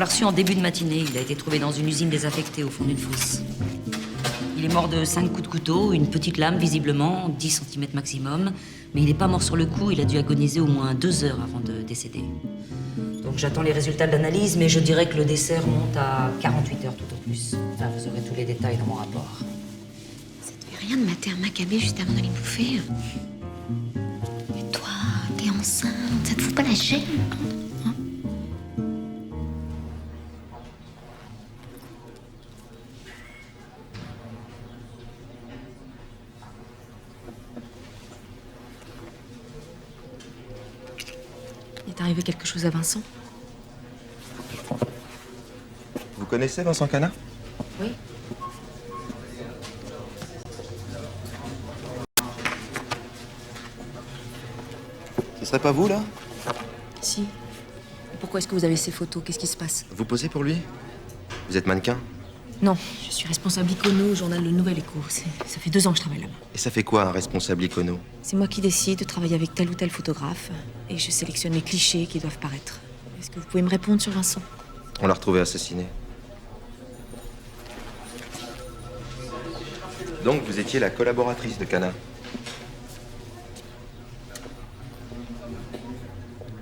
l'a reçu en début de matinée. Il a été trouvé dans une usine désaffectée au fond d'une fosse. Il est mort de 5 coups de couteau, une petite lame visiblement, 10 cm maximum. Mais il n'est pas mort sur le coup, il a dû agoniser au moins 2 heures avant de décéder. Donc j'attends les résultats de l'analyse, mais je dirais que le décès remonte à 48 heures tout au plus. Enfin, vous aurez tous les détails dans mon rapport. Ça te fait rien de mater un macabé juste avant d'aller bouffer? Et toi, t'es enceinte, ça te fout pas la gêne? Hein? Il est arrivé quelque chose à Vincent? Vous connaissez Vincent Cana? Oui. Ce serait pas vous, là? Si. Pourquoi est-ce que vous avez ces photos? Qu'est-ce qui se passe? Vous posez pour lui? Vous êtes mannequin? Non, je suis responsable icono au journal Le Nouvel Écho. Ça fait 2 ans que je travaille là-bas. Et ça fait quoi, un responsable icono? C'est moi qui décide de travailler avec tel ou tel photographe. Et je sélectionne les clichés qui doivent paraître. Est-ce que vous pouvez me répondre sur Vincent? On l'a retrouvé assassiné. Donc, vous étiez la collaboratrice de Cana.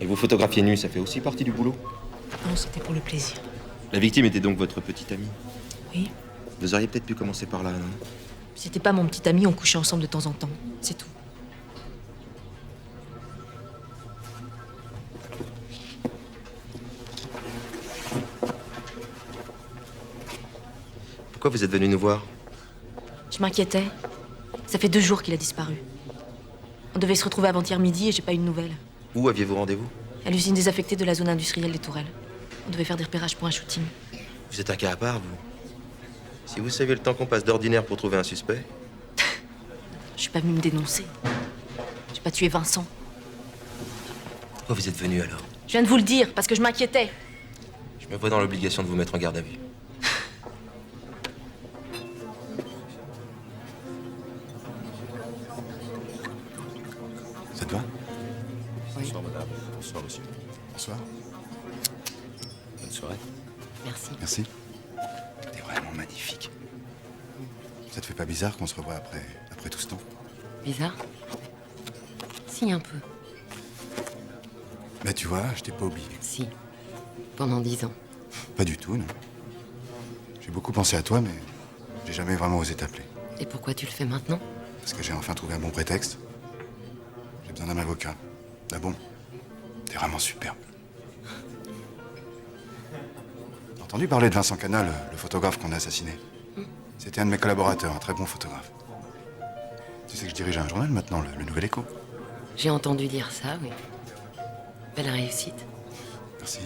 Et vous photographiez nu, ça fait aussi partie du boulot? Non, c'était pour le plaisir. La victime était donc votre petite amie? Oui. Vous auriez peut-être pu commencer par là, non? C'était pas mon petit ami, on couchait ensemble de temps en temps. C'est tout. Pourquoi vous êtes venu nous voir? Je m'inquiétais. Ça fait 2 jours qu'il a disparu. On devait se retrouver avant-hier midi et j'ai pas eu de nouvelles. Où aviez-vous rendez-vous? À l'usine désaffectée de la zone industrielle des Tourelles. On devait faire des repérages pour un shooting. Vous êtes un cas à part, vous. Si vous saviez le temps qu'on passe d'ordinaire pour trouver un suspect. Je suis pas venue me dénoncer. J'ai pas tué Vincent. Pourquoi vous êtes venu alors? Je viens de vous le dire, parce que je m'inquiétais. Je me vois dans l'obligation de vous mettre en garde à vue. Ça te va? Oui. Bonsoir, madame. Bonsoir, monsieur. Bonsoir. Bonne soirée. Merci. Merci. T'es vraiment magnifique. Ça te fait pas bizarre qu'on se revoie après tout ce temps? Bizarre? Si, un peu. Bah tu vois, je t'ai pas oublié. Si. Pendant 10 ans. Pas du tout, non. J'ai beaucoup pensé à toi, mais j'ai jamais vraiment osé t'appeler. Et pourquoi tu le fais maintenant? Parce que j'ai enfin trouvé un bon prétexte. J'ai besoin d'un avocat. Ah bon? T'es vraiment superbe. T'as entendu parler de Vincent Cana, le photographe qu'on a assassiné? C'était un de mes collaborateurs, un très bon photographe. Tu sais que je dirige un journal maintenant, le Nouvel Écho. J'ai entendu dire ça, oui. Belle réussite. Merci.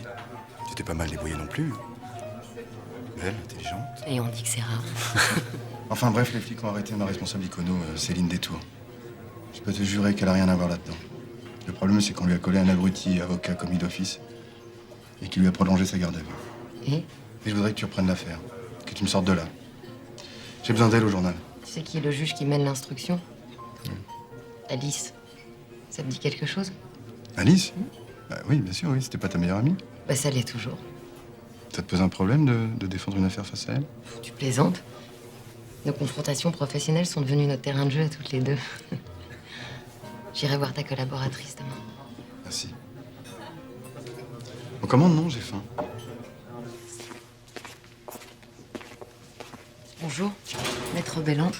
Tu t'es pas mal débrouillée non plus. Belle, intelligente. Et on dit que c'est rare. Enfin bref, les flics ont arrêté ma responsable icono, Céline Détour. Je peux te jurer qu'elle a rien à voir là-dedans. Le problème, c'est qu'on lui a collé un abruti avocat commis d'office et qui lui a prolongé sa garde à vue. Et Et je voudrais que tu reprennes l'affaire, que tu me sortes de là. J'ai besoin d'elle au journal. tu sais qui est le juge qui mène l'instruction? Alice. Ça te dit quelque chose? Alice? Bah oui, bien sûr, oui. C'était pas ta meilleure amie? Bah ça l'est toujours. Ça te pose un problème de défendre une affaire face à elle? Tu plaisantes? Nos confrontations professionnelles sont devenues notre terrain de jeu à toutes les deux. J'irai voir ta collaboratrice demain. Merci. On commande, non? J'ai faim. Bonjour, Maître Bellan.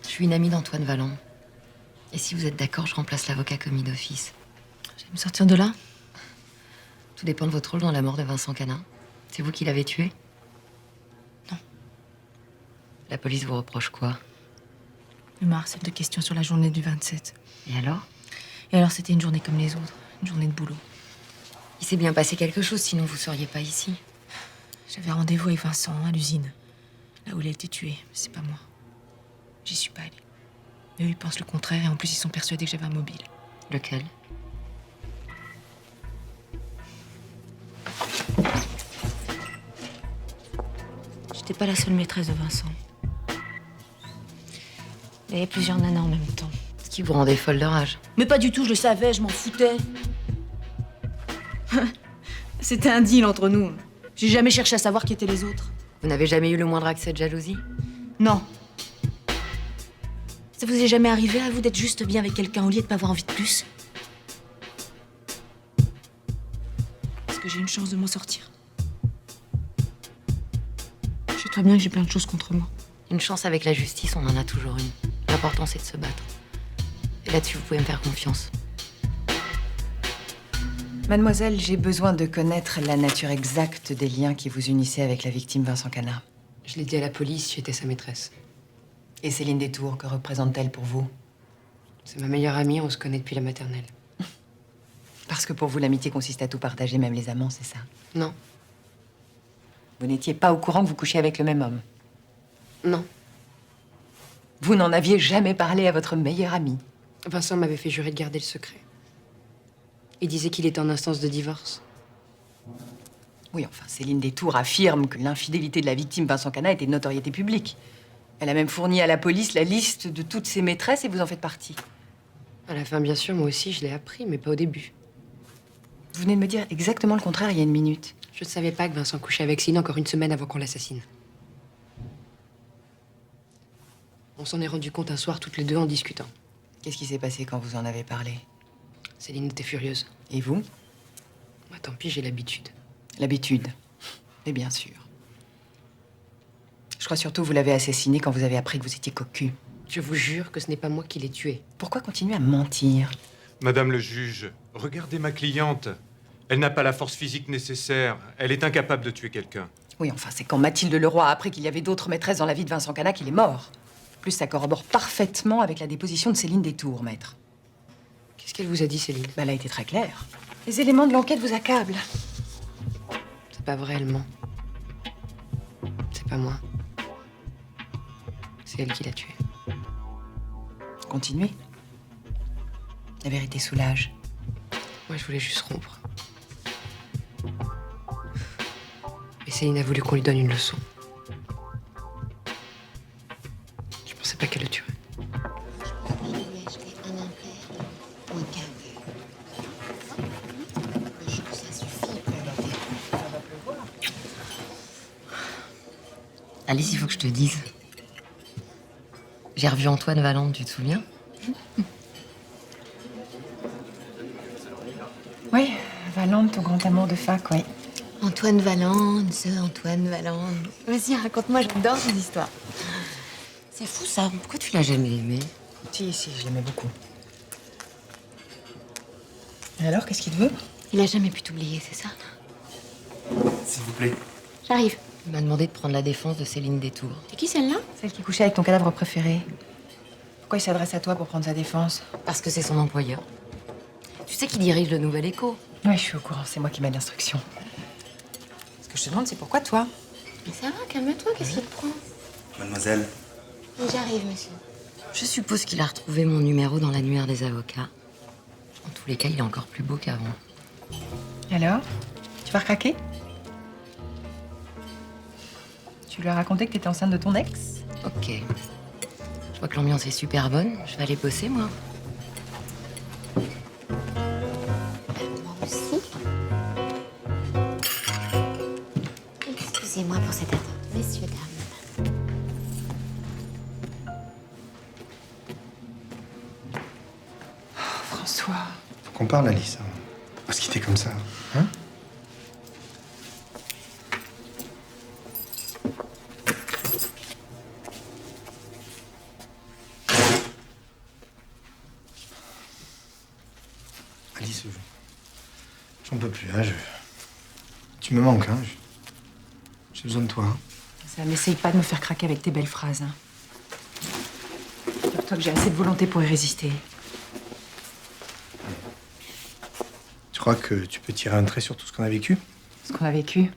Je suis une amie d'Antoine Valland. Et si vous êtes d'accord, je remplace l'avocat commis d'office. Je vais me sortir de là? Tout dépend de votre rôle dans la mort de Vincent Cana. C'est vous qui l'avez tué? Non. La police vous reproche quoi? Le marcel de questions sur la journée du 27. Et alors? Et alors, c'était une journée comme les autres. Une journée de boulot. Il s'est bien passé quelque chose, sinon vous seriez pas ici. J'avais rendez-vous avec Vincent à l'usine. Là où il a été tué. C'est pas moi. J'y suis pas allée. Mais eux, ils pensent le contraire et en plus, ils sont persuadés que j'avais un mobile. Lequel? J'étais pas la seule maîtresse de Vincent. Il y avait plusieurs nanas en même temps. Ce qui vous rendait folle de rage. Mais pas du tout, je le savais, je m'en foutais. C'était un deal entre nous. J'ai jamais cherché à savoir qui étaient les autres. Vous n'avez jamais eu le moindre accès de jalousie? Non. Ça vous est jamais arrivé à vous d'être juste bien avec quelqu'un au lieu de pas avoir envie de plus? Est-ce que j'ai une chance de m'en sortir? Je sais très bien que j'ai plein de choses contre moi. Une chance avec la justice, on en a toujours une. L'important, c'est de se battre. Et là-dessus, vous pouvez me faire confiance. Mademoiselle, j'ai besoin de connaître la nature exacte des liens qui vous unissaient avec la victime Vincent Canard. Je l'ai dit à la police, j'étais sa maîtresse. Et Céline Détour, que représente-t-elle pour vous? C'est ma meilleure amie, on se connaît depuis la maternelle. Parce que pour vous, l'amitié consiste à tout partager, même les amants, c'est ça? Non, Vous n'étiez pas au courant que vous couchiez avec le même homme? non. Vous n'en aviez jamais parlé à votre meilleure amie? Vincent m'avait fait jurer de garder le secret. Il disait qu'il était en instance de divorce. Oui, enfin, Céline Détour affirme que l'infidélité de la victime Vincent Canard était de notoriété publique. Elle a même fourni à la police la liste de toutes ses maîtresses et vous en faites partie. À la fin, bien sûr, moi aussi, je l'ai appris, mais pas au début. Vous venez de me dire exactement le contraire il y a une minute. Je ne savais pas que Vincent couchait avec Céline encore une semaine avant qu'on l'assassine. On s'en est rendu compte un soir, toutes les deux, en discutant. Qu'est-ce qui s'est passé quand vous en avez parlé? Céline était furieuse. Et vous? Moi, tant pis, j'ai l'habitude. L'habitude. Mais bien sûr. Je crois surtout que vous l'avez assassiné quand vous avez appris que vous étiez cocu. Je vous jure que ce n'est pas moi qui l'ai tué. Pourquoi continuer à mentir? Madame le juge, regardez ma cliente. Elle n'a pas la force physique nécessaire. Elle est incapable de tuer quelqu'un. Oui, enfin, c'est quand Mathilde Leroy a appris qu'il y avait d'autres maîtresses dans la vie de Vincent Canard qu'il est mort. En plus, ça corrobore parfaitement avec la déposition de Céline Détour, maître. Qu'est-ce qu'elle vous a dit, Céline? Elle a été très claire. Les éléments de l'enquête vous accablent. C'est pas vrai, elle ment. C'est pas moi. C'est elle qui l'a tué. Continuez. La vérité soulage. Moi, je voulais juste rompre. Mais Céline a voulu qu'on lui donne une leçon. Je pensais pas qu'elle le tuerait. Je lui acheter un impair ou un quart d'heure. Je trouve ça suffit pour l'été. Alice, il faut que je te dise. J'ai revu Antoine Valente, tu te souviens? Oui, Valente, ton grand amour de fac, oui. Antoine Valence, Antoine Valence. Vas-y, raconte-moi, j'adore ces histoires. C'est fou ça, pourquoi tu l'as jamais aimé? Si, je l'aimais beaucoup. Et alors, qu'est-ce qu'il te veut? Il a jamais pu t'oublier, c'est ça? S'il vous plaît. J'arrive. Il m'a demandé de prendre la défense de Céline Détour. C'est qui celle-là? Celle qui couchait avec ton cadavre préféré. Pourquoi il s'adresse à toi pour prendre sa défense? Parce que c'est son employeur. Tu sais qui dirige le Nouvel Écho? Oui, je suis au courant, c'est moi qui mets l'instruction. Ce que je te demande, c'est pourquoi toi? Mais ça va, calme-toi, qu'est-ce qu'il te prend? Mademoiselle. J'arrive, monsieur. Je suppose qu'il a retrouvé mon numéro dans l'annuaire des avocats. En tous les cas, il est encore plus beau qu'avant. Alors? Tu vas recraquer? Tu lui as raconté que t'étais enceinte de ton ex? Ok. Je vois que l'ambiance est super bonne. Je vais aller bosser, moi. Moi aussi. Excusez-moi pour cette attente, messieurs, dames. François. Faut qu'on parle, Alice. Faut pas se quitter comme ça. Hein? Alice, j'en peux plus, hein. Tu me manques, hein. J'ai besoin de toi. Hein. Ça m'essaye pas de me faire craquer avec tes belles phrases. Hein. Dis-toi que j'ai assez de volonté pour y résister. Tu crois que tu peux tirer un trait sur tout ce qu'on a vécu? Ce qu'on a vécu.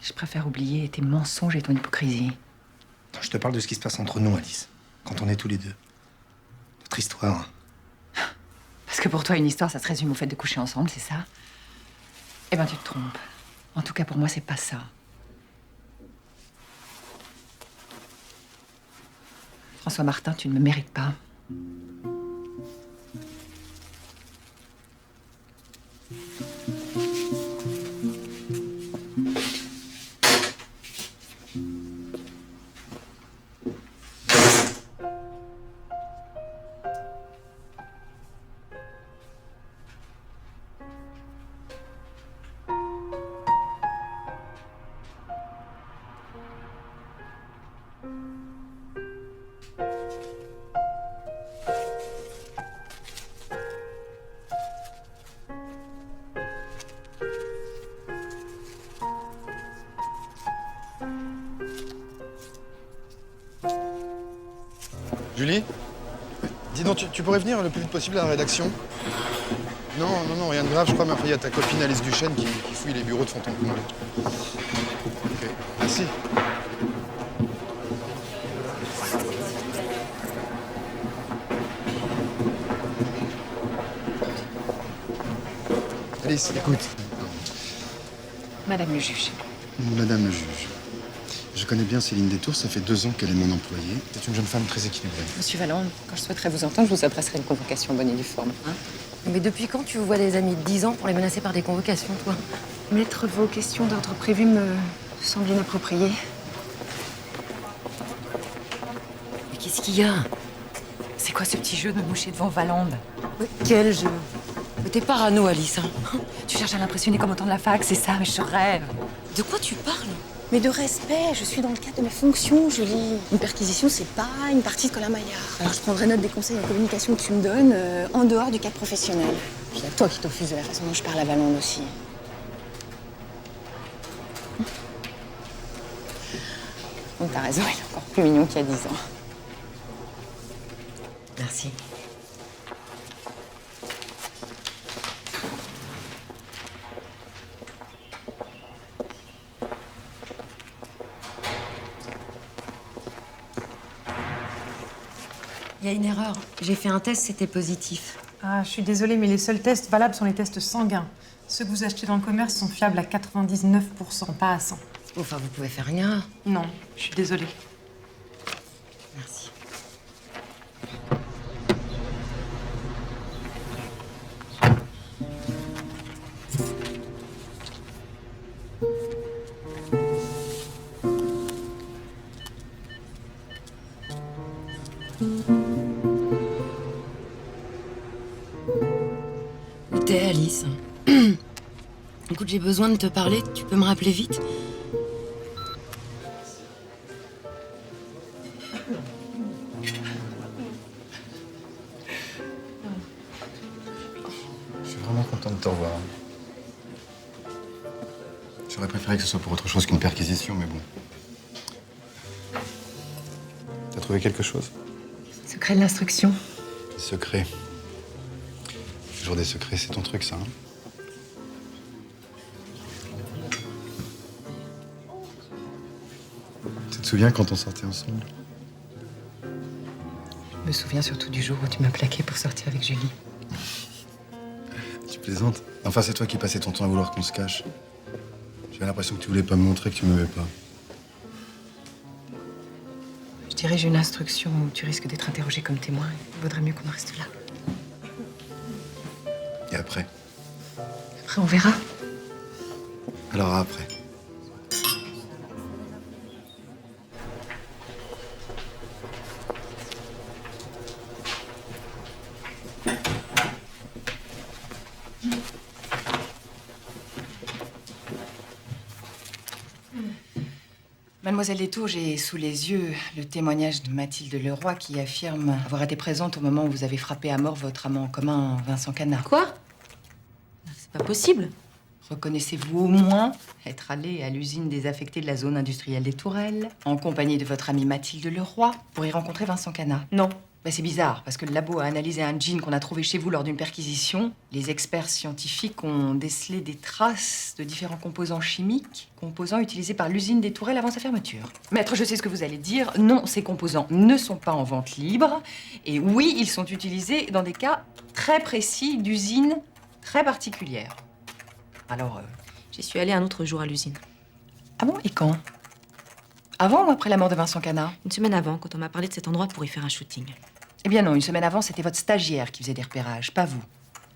Je préfère oublier tes mensonges et ton hypocrisie. Je te parle de ce qui se passe entre nous, Alice. Quand on est tous les deux. Notre histoire. Parce que pour toi, une histoire, ça se résume au fait de coucher ensemble, c'est ça? Eh ben, tu te trompes. En tout cas, pour moi, c'est pas ça. François Martin, tu ne me mérites pas. Julie? Dis donc, tu pourrais venir le plus vite possible à la rédaction? Non, rien de grave, je crois, mais après, il y a ta copine Alice Duchesne qui fouille les bureaux de Fontaine-Comblé. Ok, merci. Alice, écoute. Madame le juge. Madame le juge, je connais bien Céline Détour, ça fait 2 ans qu'elle est mon employée. C'est une jeune femme très équilibrée. Monsieur Valland, quand je souhaiterais vous entendre, je vous adresserai une convocation bonne et due forme. Hein? Mais depuis quand tu vois des amis de 10 ans pour les menacer par des convocations, toi? Mettre vos questions d'ordre prévu me semble inapproprié. Mais qu'est-ce qu'il y a? C'est quoi ce petit jeu de me moucher devant Valande? Mais quel jeu? Mais t'es parano, Alice, hein? Tu cherches à l'impressionner comme autant de la fac, c'est ça, mais je rêve. De quoi tu parles? Mais de respect, je suis dans le cadre de mes fonctions, Julie. Une perquisition, c'est pas une partie de Colin Maillard. Alors je prendrai note des conseils en communication que tu me donnes, en dehors du cadre professionnel. Puis il y a toi qui t'offusques de la façon dont je parle à Valande aussi. Donc t'as raison, il est encore plus mignon qu'il y a 10 ans. Merci. Il y a une erreur. J'ai fait un test, c'était positif. Ah, je suis désolée, mais les seuls tests valables sont les tests sanguins. Ceux que vous achetez dans le commerce sont fiables à 99%, pas à 100%. Enfin, vous pouvez faire une erreur. Non, je suis désolée. Merci. Où t'es, Alice? Écoute, j'ai besoin de te parler. Tu peux me rappeler vite? Je suis vraiment content de te revoir. J'aurais préféré que ce soit pour autre chose qu'une perquisition, mais bon. T'as trouvé quelque chose? Secret de l'instruction. Secret. Toujours des secrets, c'est ton truc, ça, hein? Tu te souviens quand on sortait ensemble? Je me souviens surtout du jour où tu m'as plaqué pour sortir avec Julie. Tu plaisantes? Enfin, c'est toi qui passais ton temps à vouloir qu'on se cache. J'avais l'impression que tu voulais pas me montrer que tu m'aimais pas. Je dirige une instruction où tu risques d'être interrogé comme témoin. Il vaudrait mieux qu'on en reste là. Et après? Après, on verra. Alors après. Mademoiselle Détour, j'ai sous les yeux le témoignage de Mathilde Leroy qui affirme avoir été présente au moment où vous avez frappé à mort votre amant en commun, Vincent Cana. Quoi? C'est pas possible. Reconnaissez-vous au moins être allé à l'usine désaffectée de la zone industrielle des Tourelles, en compagnie de votre amie Mathilde Leroy, pour y rencontrer Vincent Cana? Non. Ben, c'est bizarre, parce que le labo a analysé un jean qu'on a trouvé chez vous lors d'une perquisition. Les experts scientifiques ont décelé des traces de différents composants chimiques, composants utilisés par l'usine des Tourelles avant sa fermeture. Maître, je sais ce que vous allez dire. Non, ces composants ne sont pas en vente libre. Et oui, ils sont utilisés dans des cas très précis d'usines très particulières. Alors, J'y suis allée un autre jour à l'usine. ah bon, et quand? Avant ou après la mort de Vincent Cana? Une semaine avant, quand on m'a parlé de cet endroit pour y faire un shooting. Eh bien non, une semaine avant, c'était votre stagiaire qui faisait des repérages, pas vous.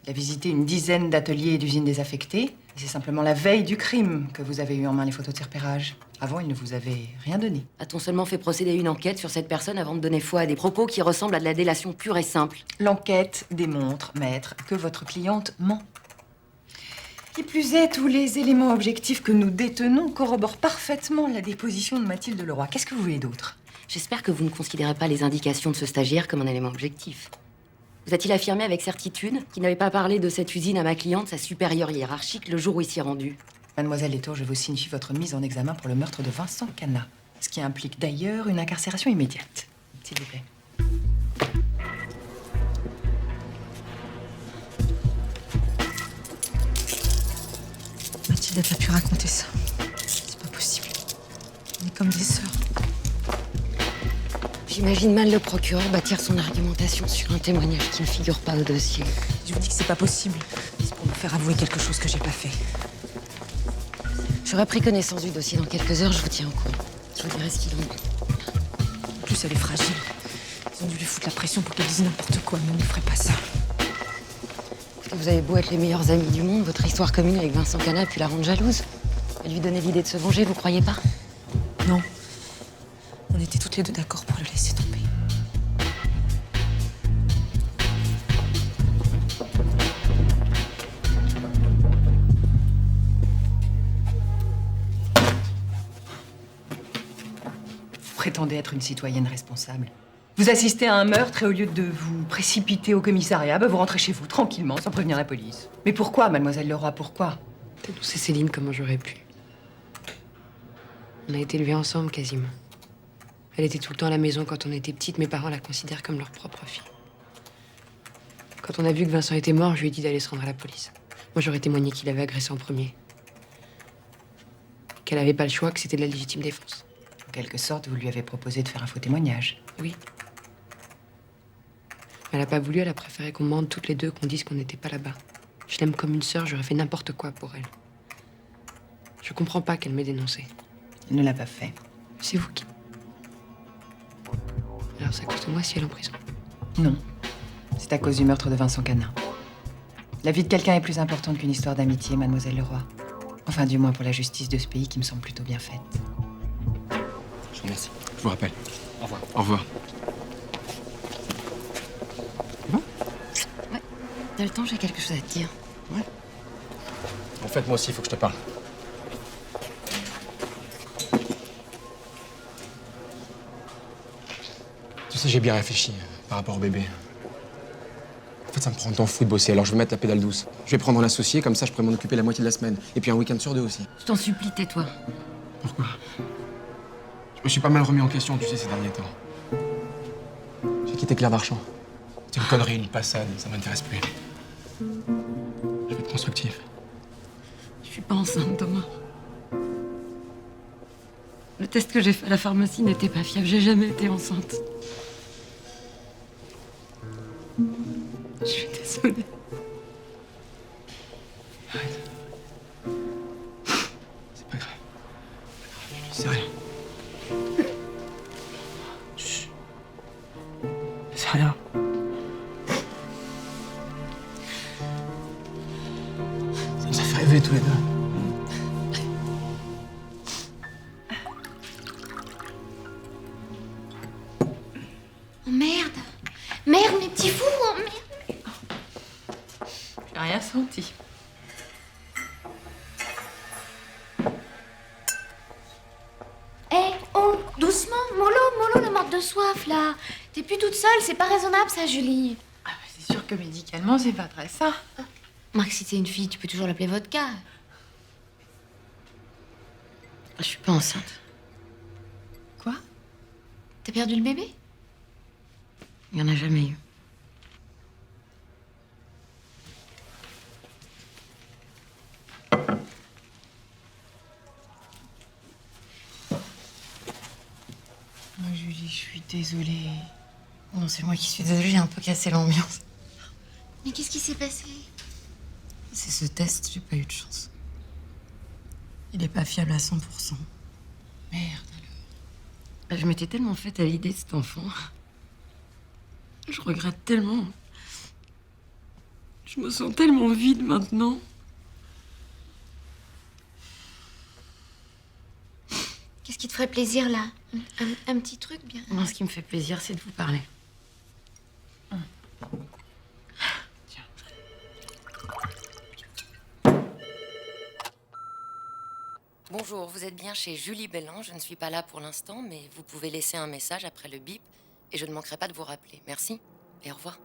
Il a visité une dizaine d'ateliers et d'usines désaffectées. Et c'est simplement la veille du crime que vous avez eu en main les photos de ces repérages. Avant, il ne vous avait rien donné. A-t-on seulement fait procéder à une enquête sur cette personne avant de donner foi à des propos qui ressemblent à de la délation pure et simple? L'enquête démontre, maître, que votre cliente ment. Qui plus est, tous les éléments objectifs que nous détenons corroborent parfaitement la déposition de Mathilde Leroy. Qu'est-ce que vous voulez d'autre? J'espère que vous ne considérez pas les indications de ce stagiaire comme un élément objectif. Vous a-t-il affirmé avec certitude qu'il n'avait pas parlé de cette usine à ma cliente, sa supérieure hiérarchique, le jour où il s'y est rendu? Mademoiselle Détour, je vous signifie votre mise en examen pour le meurtre de Vincent Cana. Ce qui implique d'ailleurs une incarcération immédiate. S'il vous plaît. n'a pas pu raconter ça. C'est pas possible. On est comme des sœurs. J'imagine mal le procureur bâtir son argumentation sur un témoignage qui ne figure pas au dossier. Je vous dis que c'est pas possible. C'est pour me faire avouer quelque chose que j'ai pas fait. J'aurai pris connaissance du dossier dans quelques heures, je vous tiens au courant. Je vous dirai ce qu'il en est. En plus, elle est fragile. Ils ont dû lui foutre la pression pour qu'elle dise n'importe quoi, mais on ne ferait pas ça. Écoutez, vous avez beau être les meilleurs amis du monde, votre histoire commune avec Vincent Cana a pu la rendre jalouse. Et lui donner l'idée de se venger, vous croyez pas? Non. On était toutes les deux d'accord pour le laisser tomber. Vous prétendez être une citoyenne responsable. Vous assistez à un meurtre et au lieu de vous précipiter au commissariat, vous rentrez chez vous tranquillement sans prévenir la police. Mais pourquoi, mademoiselle Leroy, pourquoi? T'as doucé Céline comment j'aurais pu. On a été élevés ensemble quasiment. Elle était tout le temps à la maison quand on était petite. Mes parents la considèrent comme leur propre fille. Quand on a vu que Vincent était mort, je lui ai dit d'aller se rendre à la police. Moi, j'aurais témoigné qu'il avait agressé en premier. Qu'elle avait pas le choix, que c'était de la légitime défense. En quelque sorte, vous lui avez proposé de faire un faux témoignage. Oui. Elle a pas voulu, elle a préféré qu'on mente toutes les deux, qu'on dise qu'on n'était pas là-bas. Je l'aime comme une sœur, j'aurais fait n'importe quoi pour elle. Je comprends pas qu'elle m'ait dénoncé. Elle ne l'a pas fait. C'est vous qui... Alors c'est à cause de moi si elle est en prison. Non. C'est à cause du meurtre de Vincent Cana. La vie de quelqu'un est plus importante qu'une histoire d'amitié, mademoiselle Leroy. Enfin, du moins pour la justice de ce pays qui me semble plutôt bien faite. Je vous remercie. Je vous rappelle. Au revoir. Au revoir. T'as le temps, j'ai quelque chose à te dire. Ouais. En fait, moi aussi, il faut que je te parle. Tu sais, j'ai bien réfléchi par rapport au bébé. En fait, ça me prend un temps fou de bosser, alors je vais mettre la pédale douce. Je vais prendre un associé, comme ça je pourrai m'en occuper la moitié de la semaine. Et puis un week-end sur deux aussi. Je t'en supplie, tais-toi. Pourquoi? Je me suis pas mal remis en question, tu sais, ces derniers temps. J'ai quitté Claire Marchand. C'est une connerie, une passade, ça m'intéresse plus. Je vais être constructif. Je suis pas enceinte, Thomas. Le test que j'ai fait à la pharmacie n'était pas fiable. J'ai jamais été enceinte. Je suis désolée. Arrête. C'est pas grave. C'est rien. Chut. C'est rien. Ça nous a fait rêver tous les deux. Oh merde! Merde, mes petits fous! Oh merde! J'ai rien senti. Eh, oh, doucement! Mollo, le mort de soif, là! T'es plus toute seule, c'est pas raisonnable, ça, Julie! Ah, bah, c'est sûr que médicalement, c'est pas très ça. Marc, si t'es une fille, tu peux toujours l'appeler vodka. Je suis pas enceinte. Quoi? T'as perdu le bébé? Il y en a jamais eu. Oh, Julie, je suis désolée. Non, c'est moi qui suis désolée, j'ai un peu cassé l'ambiance. Mais qu'est-ce qui s'est passé? C'est ce test, j'ai pas eu de chance. Il est pas fiable à 100%. Merde, alors. Je m'étais tellement faite à l'idée de cet enfant. Je regrette tellement. Je me sens tellement vide maintenant. Qu'est-ce qui te ferait plaisir, là? Un petit truc, bien? Moi, ce qui me fait plaisir, c'est de vous parler. Bonjour, vous êtes bien chez Julie Bellan. Je ne suis pas là pour l'instant, mais vous pouvez laisser un message après le bip et je ne manquerai pas de vous rappeler. Merci et au revoir.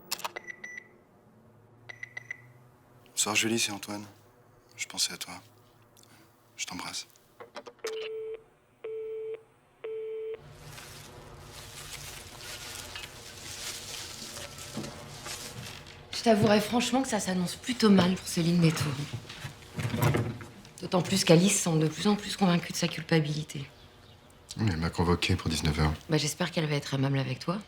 Bonsoir Julie, c'est Antoine. Je pensais à toi. Je t'embrasse. Je t'avouerai franchement que ça s'annonce plutôt mal pour Céline Détour. D'autant plus qu'Alice semble de plus en plus convaincue de sa culpabilité. Oui, elle m'a convoqué pour 19h. Bah, j'espère qu'elle va être aimable avec toi.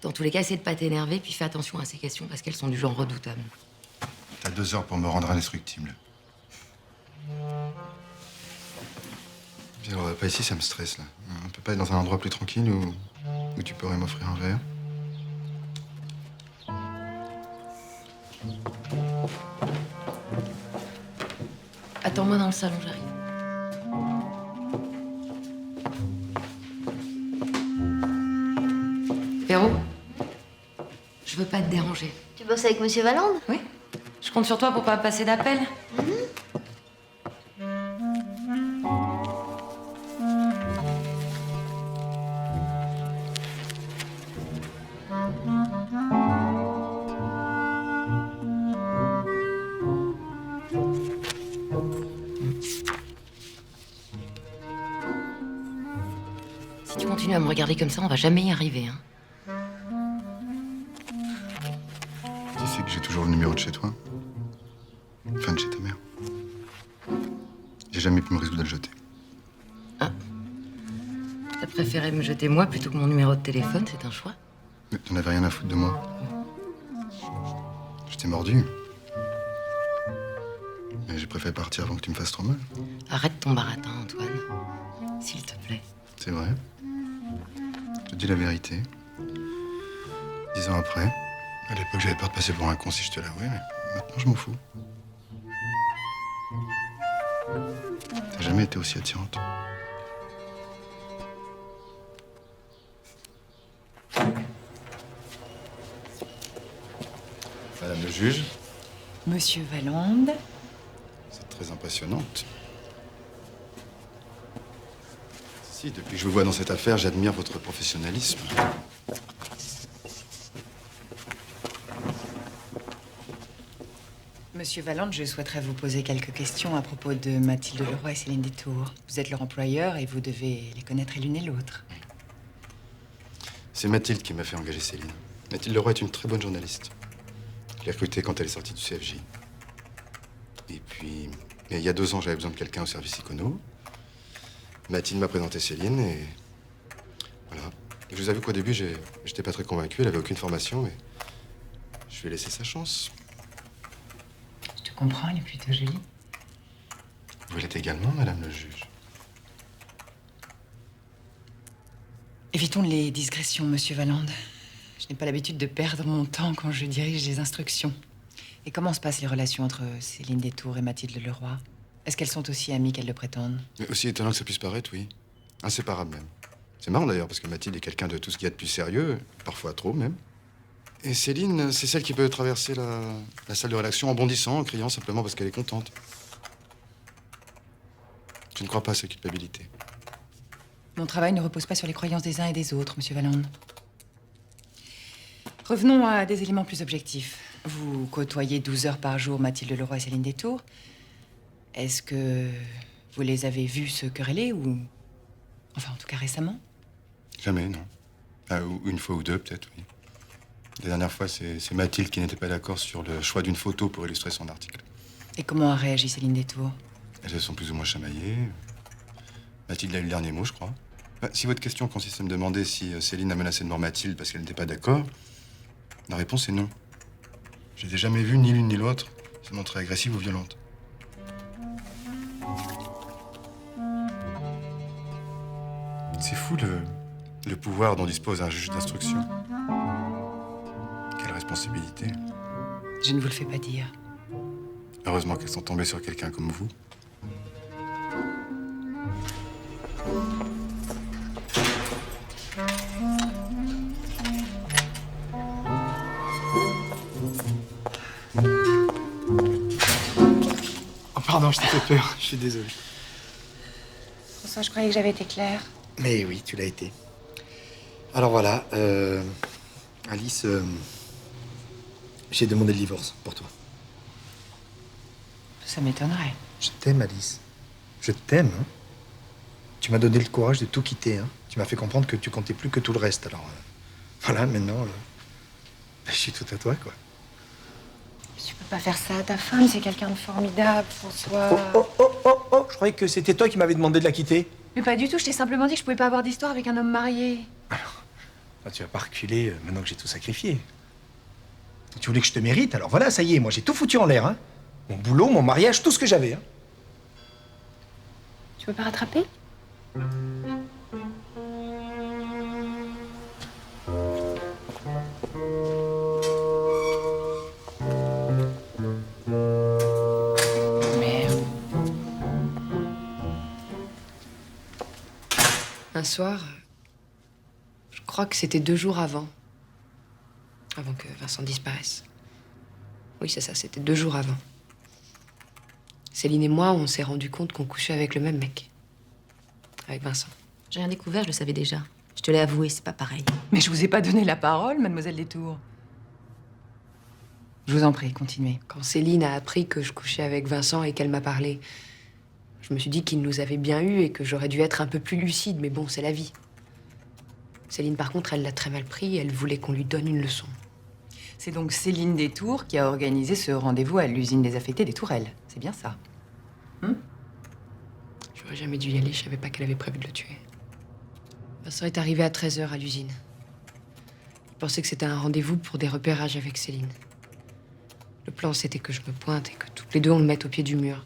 Dans tous les cas, essaie de pas t'énerver, puis fais attention à ces questions parce qu'elles sont du genre redoutable. T'as 2 heures pour me rendre indestructible. Viens, on va pas ici, ça me stresse, là. On peut pas être dans un endroit plus tranquille où tu pourrais m'offrir un verre? Attends-moi dans le salon, j'arrive. Véro, je veux pas te déranger. Tu bosses avec Monsieur Valande? Oui. Je compte sur toi pour pas passer d'appel. Si tu continues à me regarder comme ça, on va jamais y arriver, hein. Tu sais que j'ai toujours le numéro de chez toi? Enfin, de chez ta mère. J'ai jamais pu me résoudre à le jeter. T'as préféré me jeter moi plutôt que mon numéro de téléphone, c'est un choix. Mais t'en avais rien à foutre de moi. Je t'ai mordu. Mais j'ai préféré partir avant que tu me fasses trop mal. Arrête ton baratin, Antoine. S'il te plaît. C'est vrai. Je te dis la vérité. 10 ans après, à l'époque, j'avais peur de passer pour un con si je te l'avouais, mais maintenant, je m'en fous. T'as jamais été aussi attirante. Madame le juge, Monsieur Valande. c'est très impressionnante. Si, depuis que je vous vois dans cette affaire, j'admire votre professionnalisme. Monsieur Valande, je souhaiterais vous poser quelques questions à propos de Mathilde Leroy et Céline Détour. Vous êtes leur employeur et vous devez les connaître l'une et l'autre. C'est Mathilde qui m'a fait engager Céline. Mathilde Leroy est une très bonne journaliste. Je l'ai recrutée quand elle est sortie du CFJ. Et puis, il y a 2 ans, j'avais besoin de quelqu'un au service Icono. Mathilde m'a présenté Céline et voilà. Je vous avoue qu'au début, j'étais pas très convaincu. Elle avait aucune formation, mais je lui ai laissé sa chance. Je te comprends, elle est plutôt jolie. Vous l'êtes également, madame le juge. Évitons les digressions, monsieur Valande. Je n'ai pas l'habitude de perdre mon temps quand je dirige des instructions. Et comment se passent les relations entre Céline Détour et Mathilde Leroy? Est-ce qu'elles sont aussi amies qu'elles le prétendent? Mais aussi étonnant que ça puisse paraître, oui. Inséparables même. C'est marrant d'ailleurs, parce que Mathilde est quelqu'un de tout ce qu'il y a de plus sérieux, parfois trop même. Et Céline, c'est celle qui peut traverser la salle de rédaction en bondissant, en criant simplement parce qu'elle est contente. Je ne crois pas à sa culpabilité. Mon travail ne repose pas sur les croyances des uns et des autres, monsieur Valande. Revenons à des éléments plus objectifs. Vous côtoyez 12 heures par jour Mathilde Leroy et Céline Détour. Est-ce que vous les avez vues se quereller ou... Enfin, en tout cas récemment? Jamais, non. Ou une fois ou deux, peut-être, oui. La dernière fois, c'est Mathilde qui n'était pas d'accord sur le choix d'une photo pour illustrer son article. Et comment a réagi Céline Détour? Elles se sont plus ou moins chamaillées. Mathilde a eu le dernier mot, je crois. Si votre question consiste à me demander si Céline a menacé de mort Mathilde parce qu'elle n'était pas d'accord, la réponse est non. Je n'ai jamais vu ni l'une ni l'autre se montrer agressive ou violente. C'est fou le pouvoir dont dispose un juge d'instruction. Quelle responsabilité. Je ne vous le fais pas dire. Heureusement qu'elles sont tombées sur quelqu'un comme vous. Oh, pardon, je t'ai fait peur. Je suis désolé. François, je croyais que j'avais été claire. Mais oui, tu l'as été. Alors voilà, Alice, j'ai demandé le divorce pour toi. Ça m'étonnerait. Je t'aime, Alice. Je t'aime. Hein. Tu m'as donné le courage de tout quitter. Hein. Tu m'as fait comprendre que tu comptais plus que tout le reste. Alors voilà, maintenant, je suis tout à toi, quoi. Tu peux pas faire ça à ta femme, c'est quelqu'un de formidable, François. Oh, oh, oh, Je croyais que c'était toi qui m'avais demandé de la quitter. Mais pas du tout, je t'ai simplement dit que je pouvais pas avoir d'histoire avec un homme marié. Enfin, tu vas pas reculer maintenant que j'ai tout sacrifié. Tu voulais que je te mérite, alors voilà, ça y est, moi j'ai tout foutu en l'air. Hein. Mon boulot, mon mariage, tout ce que j'avais. Hein. Tu peux pas rattraper? Merde. Un soir, je crois que c'était 2 jours avant que Vincent disparaisse. Oui, c'est ça, c'était 2 jours avant. Céline et moi, on s'est rendu compte qu'on couchait avec le même mec. Avec Vincent. J'ai rien découvert, je le savais déjà. Je te l'ai avoué, c'est pas pareil. Mais je vous ai pas donné la parole, mademoiselle Détour. Je vous en prie, continuez. Quand Céline a appris que je couchais avec Vincent et qu'elle m'a parlé, je me suis dit qu'il nous avait bien eus et que j'aurais dû être un peu plus lucide, mais bon, c'est la vie. Céline, par contre, elle l'a très mal pris, elle voulait qu'on lui donne une leçon. C'est donc Céline Détour qui a organisé ce rendez-vous à l'usine désaffectée des Tourelles. C'est bien ça. J'aurais jamais dû y aller, je savais pas qu'elle avait prévu de le tuer. Vincent est arrivé à 13h à l'usine. Il pensait que c'était un rendez-vous pour des repérages avec Céline. Le plan, c'était que je me pointe et que toutes les deux, on le mette au pied du mur.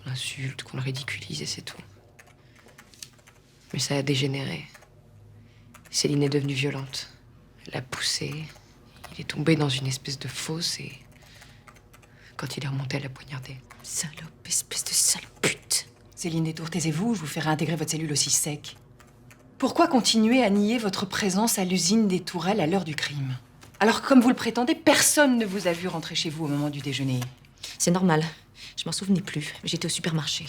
Qu'on l'insulte, qu'on le ridiculise et c'est tout. Mais ça a dégénéré. Céline est devenue violente. Elle l'a poussé. Il est tombé dans une espèce de fosse et... Quand il est remonté, elle l'a poignardé. Salope, espèce de sale pute. Céline Détour, taisez-vous, je vous ferai intégrer votre cellule aussi sec. Pourquoi continuer à nier votre présence à l'usine des Tourelles à l'heure du crime? Alors, comme vous le prétendez, personne ne vous a vu rentrer chez vous au moment du déjeuner. C'est normal. Je m'en souvenais plus. J'étais au supermarché.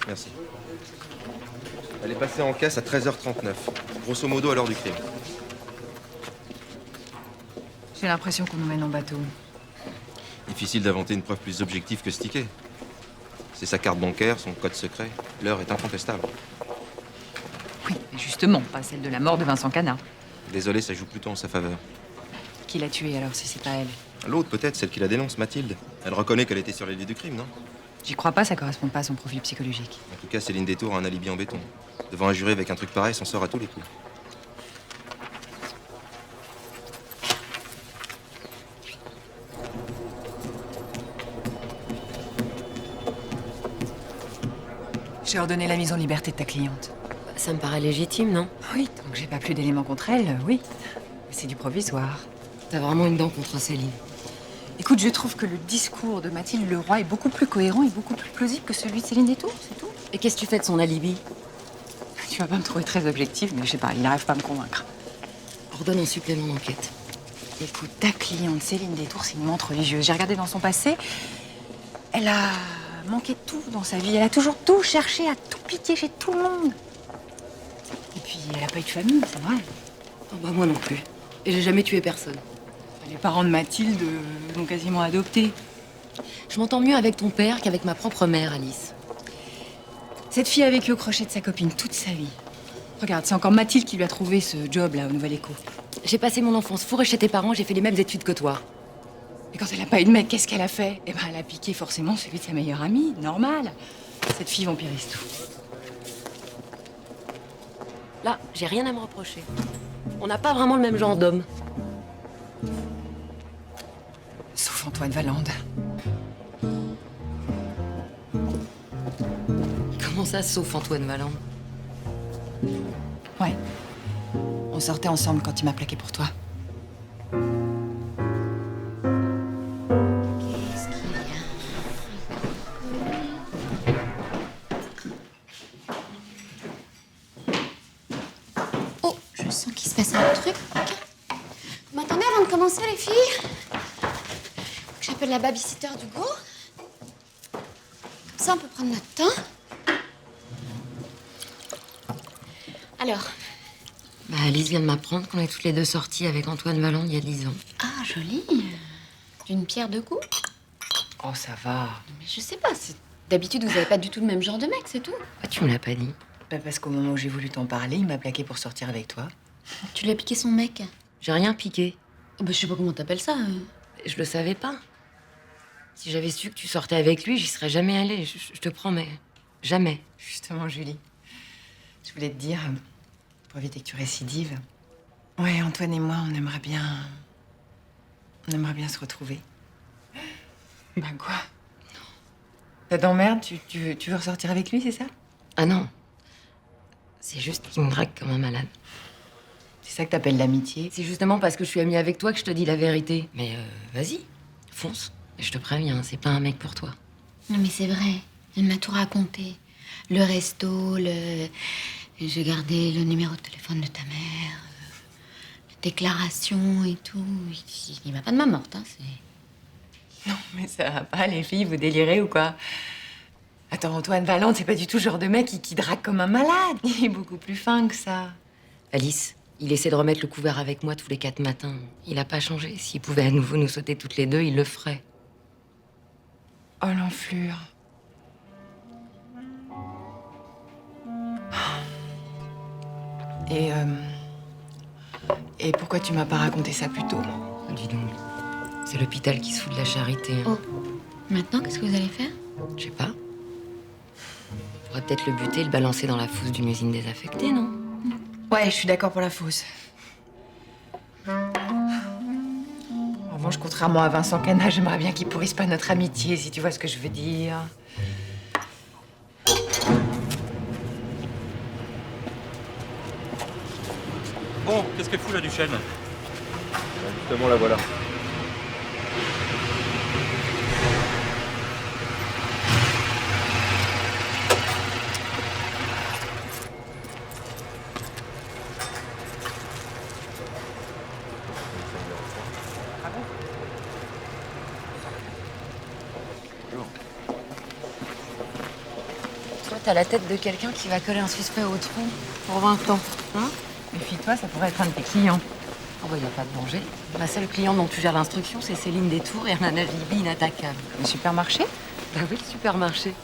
Merci. Elle est passée en caisse à 13h39. Grosso modo à l'heure du crime. J'ai l'impression qu'on nous mène en bateau. Difficile d'inventer une preuve plus objective que ce ticket. C'est sa carte bancaire, son code secret. L'heure est incontestable. Oui, mais justement, pas celle de la mort de Vincent Canat. Désolé, ça joue plutôt en sa faveur. Qui l'a tué alors, si c'est pas elle? L'autre, peut-être, celle qui la dénonce, Mathilde. Elle reconnaît qu'elle était sur les lieux du crime, non? J'y crois pas, ça correspond pas à son profil psychologique. En tout cas, Céline Détour a un alibi en béton. Devant un juré avec un truc pareil, s'en sort à tous les coups. J'ai ordonné la mise en liberté de ta cliente. Ça me paraît légitime, non? Oui, tant que j'ai pas plus d'éléments contre elle, oui. Mais c'est du provisoire. T'as vraiment une dent contre Céline. Écoute, je trouve que le discours de Mathilde Leroy est beaucoup plus cohérent et beaucoup plus plausible que celui de Céline Détour, c'est tout. Et qu'est-ce que tu fais de son alibi? Tu vas pas me trouver très objective, mais je sais pas, il n'arrive pas à me convaincre. Ordonne un supplément d'enquête. Écoute, ta cliente Céline Détour, c'est une menthe religieuse. J'ai regardé dans son passé. Elle a manqué de tout dans sa vie. Elle a toujours tout cherché, à tout piquer chez tout le monde. Et puis, elle a pas eu de famille, c'est vrai. Oh bah moi non plus. Et j'ai jamais tué personne. Les parents de Mathilde l'ont quasiment adoptée. Je m'entends mieux avec ton père qu'avec ma propre mère, Alice. Cette fille a vécu au crochet de sa copine toute sa vie. Regarde, c'est encore Mathilde qui lui a trouvé ce job-là au Nouvel Écho. J'ai passé mon enfance fourrée chez tes parents, j'ai fait les mêmes études que toi. Et quand elle a pas eu de mec, qu'est-ce qu'elle a fait? Eh ben, elle a piqué forcément celui de sa meilleure amie, normal. Cette fille vampirise tout. Là, j'ai rien à me reprocher. On n'a pas vraiment le même genre d'homme. Sauf Antoine Valande. Comment ça, sauf Antoine Valland? Ouais. On sortait ensemble quand il m'a plaqué pour toi. Qu'est-ce qu'il y a? Oh, je sens qu'il se passe un truc. Vous m'attendez avant de commencer, les filles? Faut que j'appelle la babysitter d'Hugo. Comme ça, on peut prendre notre temps. Alors, Bah, Alice vient de m'apprendre qu'on est toutes les deux sorties avec Antoine Valland il y a 10 ans. ah, joli. D'une pierre deux coups. Oh, ça va. Mais je sais pas, d'habitude, vous avez pas du tout le même genre de mec, c'est tout. Ah, tu me l'as pas dit. Bah, parce qu'au moment où j'ai voulu t'en parler, il m'a plaqué pour sortir avec toi. Tu lui as piqué son mec. J'ai rien piqué. Oh, bah, je sais pas comment t'appelles ça. Je le savais pas. Si j'avais su que tu sortais avec lui, j'y serais jamais allée. Je te promets. Jamais. Justement, Julie, je voulais te dire, pour éviter que tu récidives, ouais, Antoine et moi, on aimerait bien se retrouver. Bah quoi? Ça t'emmerde? Tu veux ressortir avec lui, c'est ça? Ah non. C'est juste qu'il me drague comme un malade. C'est ça que t'appelles l'amitié? C'est justement parce que je suis amie avec toi que je te dis la vérité. Mais vas-y, fonce. Et je te préviens, c'est pas un mec pour toi. Non, mais c'est vrai. Elle m'a tout raconté. Le resto, je gardais le numéro de téléphone de ta mère, la déclaration et tout. Il m'a pas de main morte, hein, c'est... Non, mais ça va pas, les filles, vous délirez ou quoi? Attends, Antoine Valente, c'est pas du tout le genre de mec qui drague comme un malade. Il est beaucoup plus fin que ça. Alice, il essaie de remettre le couvert avec moi tous les 4 matins. Il a pas changé. S'il pouvait à nouveau nous sauter toutes les deux, il le ferait. Oh, l'enflure. Et pourquoi tu m'as pas raconté ça plus tôt? Dis donc, c'est l'hôpital qui se fout de la charité. Oh, maintenant, qu'est-ce que vous allez faire? Je sais pas. On pourrait peut-être le buter et le balancer dans la fosse d'une usine désaffectée, non? Ouais, je suis d'accord pour la fosse. En revanche, contrairement à Vincent Cana, j'aimerais bien qu'il pourrisse pas notre amitié, si tu vois ce que je veux dire. Bon, qu'est-ce qu'elle fout la Duchesne? Justement, la voilà. Toi, t'as la tête de quelqu'un qui va coller un suspect au tronc pour 20 ans, hein? Méfie-toi, ça pourrait être un de tes clients. Oh bah, y a pas de danger. Ma seule cliente dont tu gères l'instruction, c'est Céline Détour et elle a un alibi inattaquable. Le supermarché? Bah oui, le supermarché.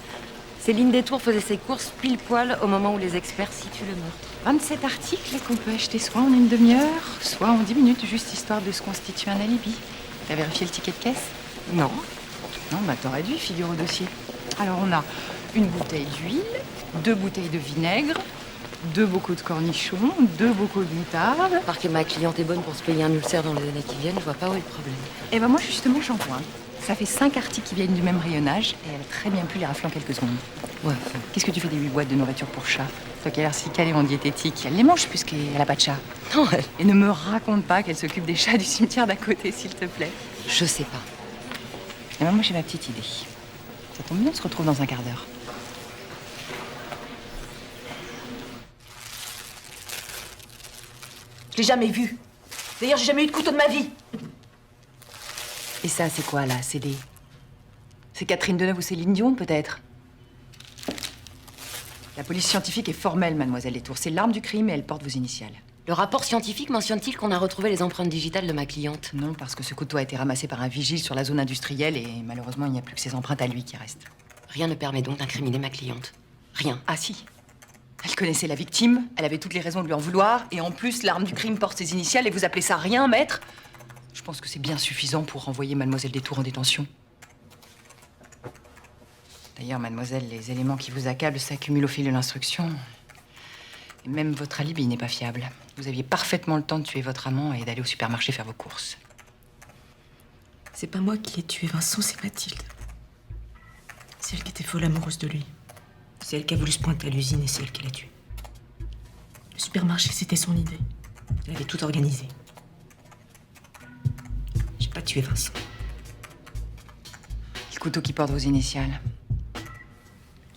Céline Détour faisait ses courses pile poil au moment où les experts situent le meurtre. 27 articles qu'on peut acheter soit en une demi-heure, soit en 10 minutes, juste histoire de se constituer un alibi. T'as vérifié le ticket de caisse? Non. Non, bah t'aurais dû, figure au dossier. Alors on a une bouteille d'huile, 2 bouteilles de vinaigre, 2 bocaux de cornichons, 2 bocaux de moutarde. Parce que ma cliente est bonne pour se payer un ulcère dans les années qui viennent, je vois pas où est le problème. Et ben moi justement j'en vois un. Ça fait 5 articles qui viennent du même rayonnage et elle a très bien pu les rafler en quelques secondes. Ouais. Qu'est-ce que tu fais des 8 boîtes de nourriture pour chat? Toi qui as l'air si calée en diététique, elle les mange puisqu'elle a pas de chat. Non, Et ne me raconte pas qu'elle s'occupe des chats du cimetière d'à côté, s'il te plaît. je sais pas. Et ben moi j'ai ma petite idée. Ça tombe bien, on se retrouve dans un quart d'heure. Je l'ai jamais vu. D'ailleurs, j'ai jamais eu de couteau de ma vie. Et ça, c'est quoi, là? C'est Catherine Deneuve ou Céline Dion, peut-être? La police scientifique est formelle, mademoiselle Détour. C'est l'arme du crime et elle porte vos initiales. Le rapport scientifique mentionne-t-il qu'on a retrouvé les empreintes digitales de ma cliente? Non, parce que ce couteau a été ramassé par un vigile sur la zone industrielle et malheureusement, il n'y a plus que ses empreintes à lui qui restent. Rien ne permet donc d'incriminer ma cliente. Rien. Ah si. Elle connaissait la victime, elle avait toutes les raisons de lui en vouloir, et en plus, l'arme du crime porte ses initiales et vous appelez ça rien, maître? Je pense que c'est bien suffisant pour renvoyer mademoiselle Détour en détention. D'ailleurs, mademoiselle, les éléments qui vous accablent s'accumulent au fil de l'instruction. Et même votre alibi n'est pas fiable. Vous aviez parfaitement le temps de tuer votre amant et d'aller au supermarché faire vos courses. C'est pas moi qui l'ai tué, Vincent, c'est Mathilde. C'est elle qui était folle amoureuse de lui. C'est elle qui a voulu se pointer à l'usine et c'est elle qui l'a tué. Le supermarché, c'était son idée. Elle avait tout organisé. J'ai pas tué Vincent. Le couteau qui porte vos initiales.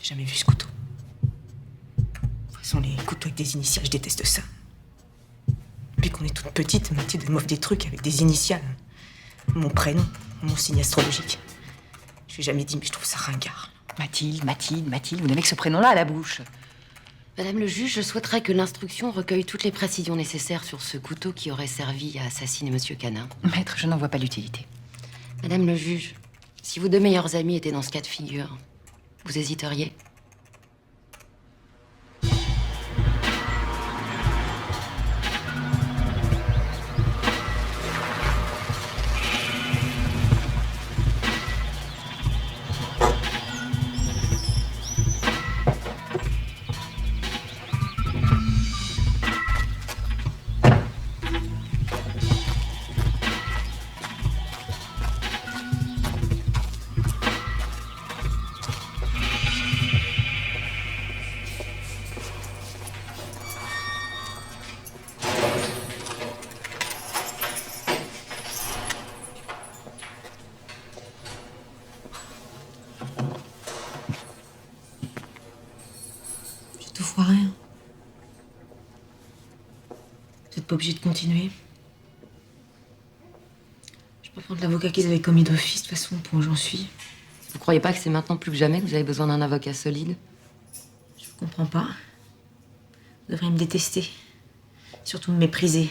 J'ai jamais vu ce couteau. De toute façon, les couteaux avec des initiales, je déteste ça. Depuis qu'on est toute petite, Mathilde elle m'offre des trucs avec des initiales. Mon prénom, mon signe astrologique. Je lui ai jamais dit, mais je trouve ça ringard. Mathilde, vous n'avez que ce prénom-là à la bouche. Madame le juge, je souhaiterais que l'instruction recueille toutes les précisions nécessaires sur ce couteau qui aurait servi à assassiner Monsieur Cana. Maître, je n'en vois pas l'utilité. Madame le juge, si vos 2 meilleurs amis étaient dans ce cas de figure, vous hésiteriez? pas obligés de continuer. Je peux prendre l'avocat qu'ils avaient commis d'office, de toute façon, au point où j'en suis. Vous croyez pas que c'est maintenant plus que jamais que vous avez besoin d'un avocat solide? Je comprends pas. Vous devriez me détester. Surtout me mépriser.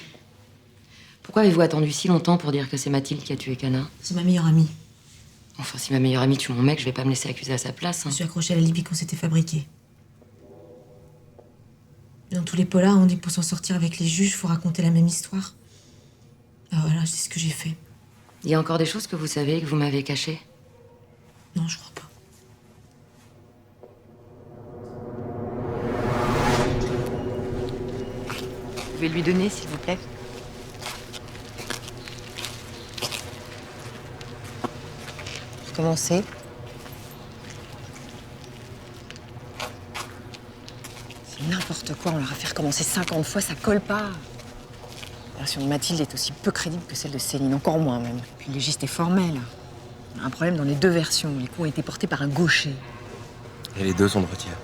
Pourquoi avez-vous attendu si longtemps pour dire que c'est Mathilde qui a tué Cana? C'est ma meilleure amie. Enfin, si ma meilleure amie tue mon mec, je vais pas me laisser accuser à sa place. Je me suis accrochée à la Libye qu'on s'était fabriquée. Dans tous les polars, on dit que pour s'en sortir avec les juges, faut raconter la même histoire. Ah voilà, c'est ce que j'ai fait. Il y a encore des choses que vous savez et que vous m'avez cachées? Non, je crois pas. Vous pouvez lui donner, s'il vous plaît? Commencer. C'est n'importe quoi, on leur a fait recommencer 50 fois, ça colle pas. La version de Mathilde est aussi peu crédible que celle de Céline, encore moins même. Puis le légiste est formel. Il y a un problème dans les deux versions. Les coups ont été portés par un gaucher. Et les deux sont de retière.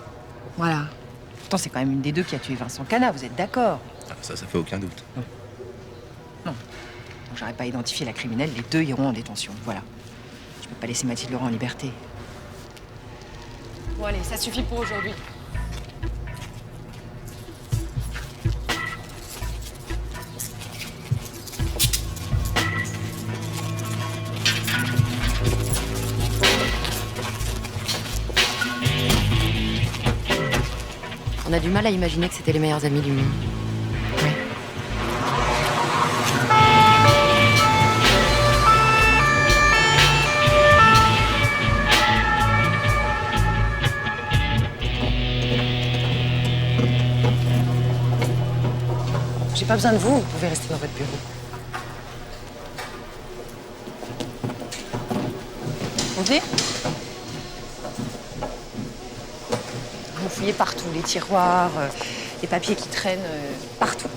Voilà. Pourtant, c'est quand même une des deux qui a tué Vincent Cana, vous êtes d'accord? Ah, ça fait aucun doute. Non. Donc, j'arrive pas à identifier la criminelle, les deux iront en détention, voilà. Je peux pas laisser Mathilde Laurent en liberté. Bon allez, ça suffit pour aujourd'hui. On a du mal à imaginer que c'était les meilleurs amis du monde. J'ai pas besoin de vous pouvez rester dans votre bureau. Vous venez? Vous fouillez partout, les tiroirs, les papiers qui traînent, partout.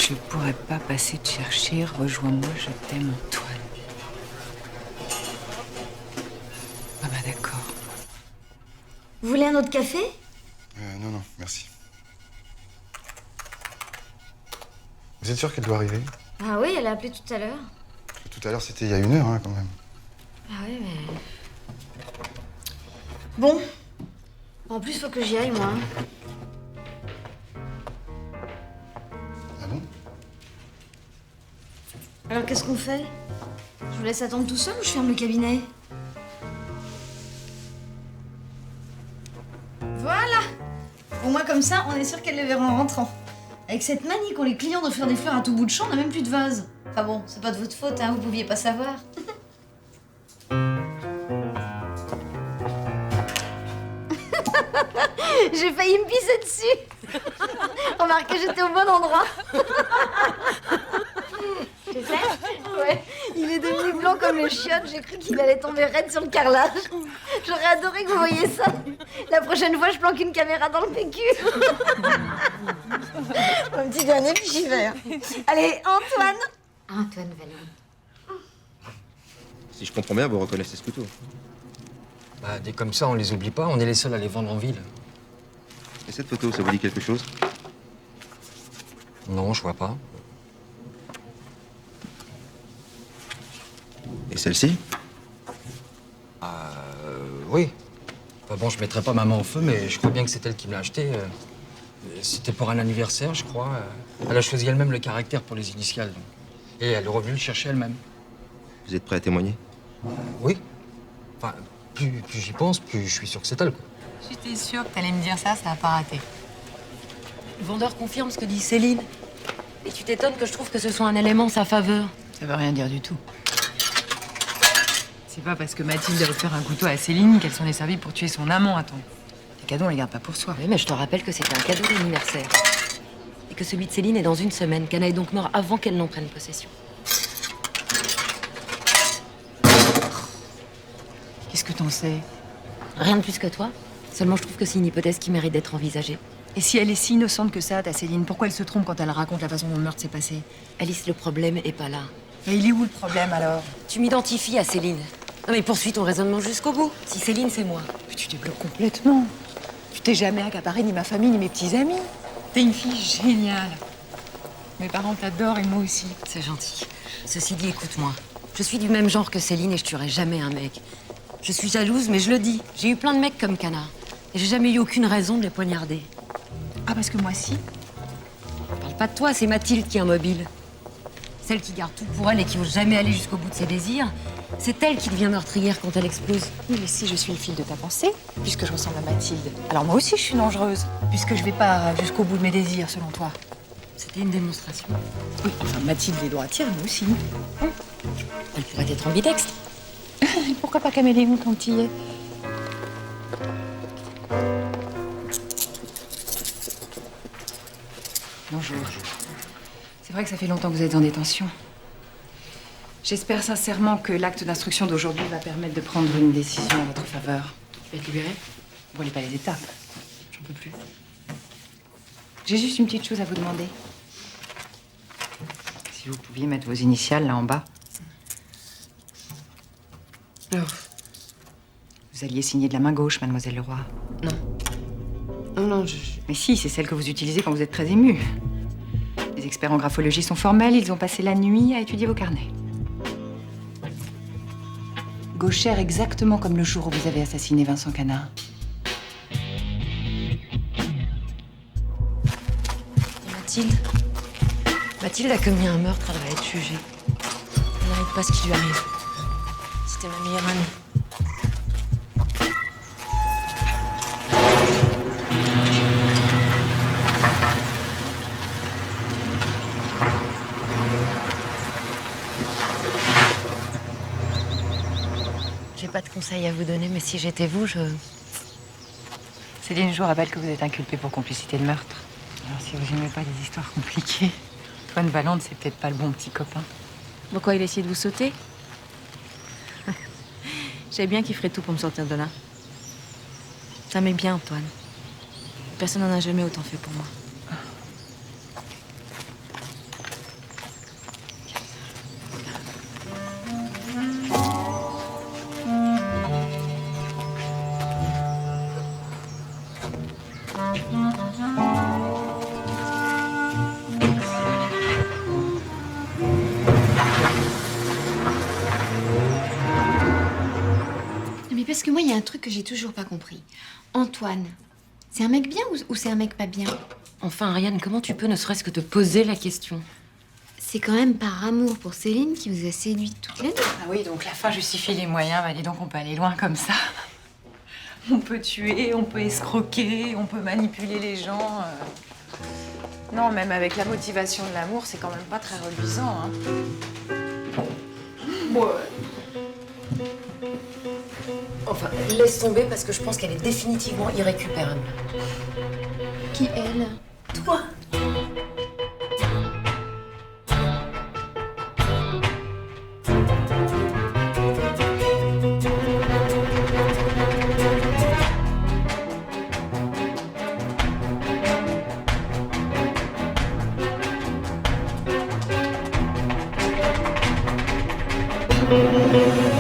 Je pourrais pas passer te chercher, rejoins-moi, je t'aime, Antoine. Ah bah d'accord. Vous voulez un autre café? Non, non, merci. Vous êtes sûr qu'elle doit arriver? Ah oui, elle a appelé tout à l'heure. Tout à l'heure, c'était il y a 1 heure, hein, quand même. Ah oui, mais... Bon. En plus, faut que j'y aille, moi. Ah bon? Alors, qu'est-ce qu'on fait? Je vous laisse attendre tout seul ou je ferme le cabinet? Voilà! Au moins, comme ça, on est sûr qu'elle les verra en rentrant. Avec cette manie qu'ont les clients d'offrir des fleurs à tout bout de champ, on n'a même plus de vase. Enfin bon, c'est pas de votre faute, hein, vous pouviez pas savoir. J'ai failli me pisser dessus. Remarquez, j'étais au bon endroit. Tu sais? Ouais, il est devenu blanc comme le chiotte. J'ai cru qu'il allait tomber raide sur le carrelage. J'aurais adoré que vous voyiez ça. La prochaine fois, je planque une caméra dans le PQ. Mon petit dernier, puis j'y vais. Allez, Antoine. Antoine Vallon. Si je comprends bien, vous reconnaissez ce couteau. Bah, des comme ça, on les oublie pas. On est les seuls à les vendre en ville. Et cette photo, ça vous dit quelque chose? Non, je vois pas. Et celle-ci? Oui. Enfin bon, je mettrai pas ma main au feu, mais je crois bien que c'est elle qui me l'a acheté. C'était pour un anniversaire, je crois. Elle a choisi elle-même le caractère pour les initiales. Donc. Et elle est revenue le chercher elle-même. Vous êtes prêt à témoigner? Oui. Enfin, plus j'y pense, plus je suis sûr que c'est elle, quoi. J'étais sûre que t'allais me dire ça, ça a pas raté. Le vendeur confirme ce que dit Céline. Et tu t'étonnes que je trouve que ce soit un élément en sa faveur. Ça veut rien dire du tout. C'est pas parce que Mathilde a offert un couteau à Céline qu'elle s'en est servie pour tuer son amant, attends. Les cadeaux, on les garde pas pour soi. Oui, mais je te rappelle que c'était un cadeau d'anniversaire. Et que celui de Céline est dans 1 semaine. Cana est donc mort avant qu'elle n'en prenne possession. Qu'est-ce que t'en sais? Rien de plus que toi. Seulement, je trouve que c'est une hypothèse qui mérite d'être envisagée. Et si elle est si innocente que ça, ta Céline, pourquoi elle se trompe quand elle raconte la façon dont le meurtre s'est passé? Alice, le problème est pas là. Et il est où le problème alors? Tu m'identifies à Céline. Non mais poursuis ton raisonnement jusqu'au bout. Si Céline, c'est moi. Mais tu débloques complètement. Tu t'es jamais accaparé ni ma famille ni mes petits amis. T'es une fille géniale. Mes parents t'adorent et moi aussi. C'est gentil. Ceci dit, écoute-moi. Je suis du même genre que Céline et je tuerai jamais un mec. Je suis jalouse, mais je le dis. J'ai eu plein de mecs comme Cana. Et j'ai jamais eu aucune raison de les poignarder. Ah, parce que moi si. Je parle pas de toi, c'est Mathilde qui est immobile. Celle qui garde tout pour elle et qui n'ose jamais aller jusqu'au bout de ses désirs. C'est elle qui devient meurtrière quand elle explose. Oui, mais si je suis le fil de ta pensée, puisque je ressemble à Mathilde, alors moi aussi je suis dangereuse, puisque je vais pas jusqu'au bout de mes désirs, selon toi. C'était une démonstration. Oui, enfin Mathilde est droitière, moi aussi. Elle pourrait être ambidextre. Pourquoi pas caméléon quand tu y es? Bonjour. C'est vrai que ça fait longtemps que vous êtes en détention. J'espère sincèrement que l'acte d'instruction d'aujourd'hui va permettre de prendre une décision en votre faveur. Tu vas être libéré? Vous voyez pas les étapes. J'en peux plus. J'ai juste une petite chose à vous demander. Si vous pouviez mettre vos initiales là en bas. Alors, Vous alliez signer de la main gauche, mademoiselle Leroy. non, non, Mais si, c'est celle que vous utilisez quand vous êtes très ému. Les experts en graphologie sont formels, ils ont passé la nuit à étudier vos carnets. Gauchère exactement comme le jour où vous avez assassiné Vincent Cana. Mathilde. Mathilde a commis un meurtre, elle va être jugée. Elle n'arrive pas ce qui lui arrive. C'était ma meilleure amie. J'ai pas de conseils à vous donner, mais si j'étais vous, Céline, je vous rappelle que vous êtes inculpée pour complicité de meurtre. Alors si vous n'aimez pas les histoires compliquées, Antoine Valente, c'est peut-être pas le bon petit copain. Pourquoi il a essayé de vous sauter? Je savais bien qu'il ferait tout pour me sortir de là. Ça m'est bien, Antoine. Personne n'en a jamais autant fait pour moi. Mais parce que moi, il y a un truc que j'ai toujours pas compris. Antoine, c'est un mec bien ou c'est un mec pas bien? Enfin, Ariane, comment tu peux ne serait-ce que te poser la question? C'est quand même par amour pour Céline qui vous a séduit toute l'année. Ah oui, donc la fin justifie les moyens. Bah dis donc, on peut aller loin comme ça. On peut tuer, on peut escroquer, on peut manipuler les gens. Non, même avec la motivation de l'amour, c'est quand même pas très reluisant. Hein. Enfin, laisse tomber parce que je pense qu'elle est définitivement irrécupérable. Qui, elle? Toi! Thank you.